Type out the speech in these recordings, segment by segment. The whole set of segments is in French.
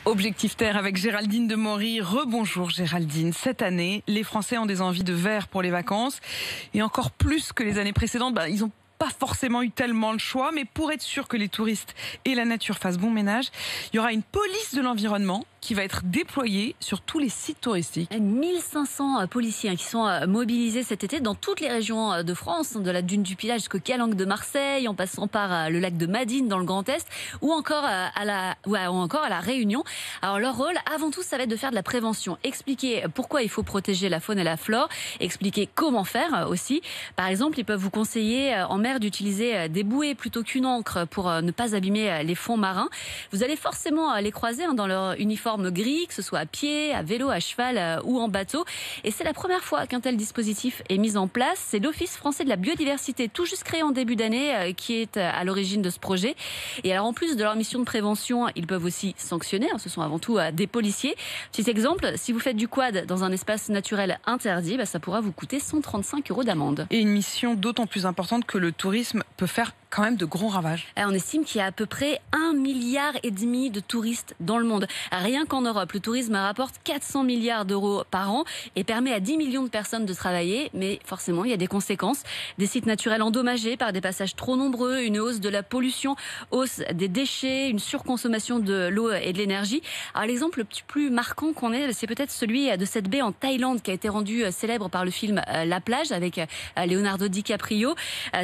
Objectif Terre avec Géraldine Demory. Rebonjour Géraldine. Cette année, les Français ont des envies de vert pour les vacances. Et encore plus que les années précédentes, ils n'ont pas forcément eu tellement le choix. Mais pour être sûr que les touristes et la nature fassent bon ménage, il y aura une police de l'environnement qui va être déployée sur tous les sites touristiques. 1500 policiers qui sont mobilisés cet été dans toutes les régions de France, de la dune du Pilat jusqu'au Calanque de Marseille, en passant par le lac de Madine dans le Grand Est, ou encore à la Réunion. Alors leur rôle, avant tout, ça va être de faire de la prévention, expliquer pourquoi il faut protéger la faune et la flore, expliquer comment faire aussi. Par exemple, ils peuvent vous conseiller en mer d'utiliser des bouées plutôt qu'une ancre pour ne pas abîmer les fonds marins. Vous allez forcément les croiser dans leur uniforme gris, que ce soit à pied, à vélo, à cheval ou en bateau. Et c'est la première fois qu'un tel dispositif est mis en place. C'est l'Office français de la biodiversité, tout juste créé en début d'année, qui est à l'origine de ce projet. Et alors en plus de leur mission de prévention, ils peuvent aussi sanctionner. Ce sont avant tout des policiers. Petit exemple, si vous faites du quad dans un espace naturel interdit, ça pourra vous coûter 135 € d'amende. Et une mission d'autant plus importante que le tourisme peut faire quand même de gros ravages. On estime qu'il y a à peu près 1,5 milliard de touristes dans le monde. Rien qu'en Europe, le tourisme rapporte 400 milliards d'euros par an et permet à 10 millions de personnes de travailler. Mais forcément, il y a des conséquences. Des sites naturels endommagés par des passages trop nombreux, une hausse de la pollution, hausse des déchets, une surconsommation de l'eau et de l'énergie. Alors l'exemple le plus marquant qu'on ait, c'est peut-être celui de cette baie en Thaïlande qui a été rendue célèbre par le film La plage avec Leonardo DiCaprio.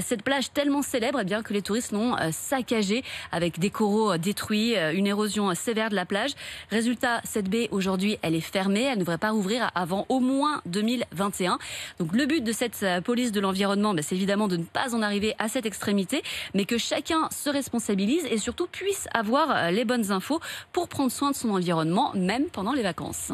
Cette plage tellement célèbre, que les touristes l'ont saccagée avec des coraux détruits, une érosion sévère de la plage. Résultat, cette baie aujourd'hui, elle est fermée, elle ne devrait pas rouvrir avant au moins 2021. Donc le but de cette police de l'environnement, c'est évidemment de ne pas en arriver à cette extrémité, mais que chacun se responsabilise et surtout puisse avoir les bonnes infos pour prendre soin de son environnement, même pendant les vacances.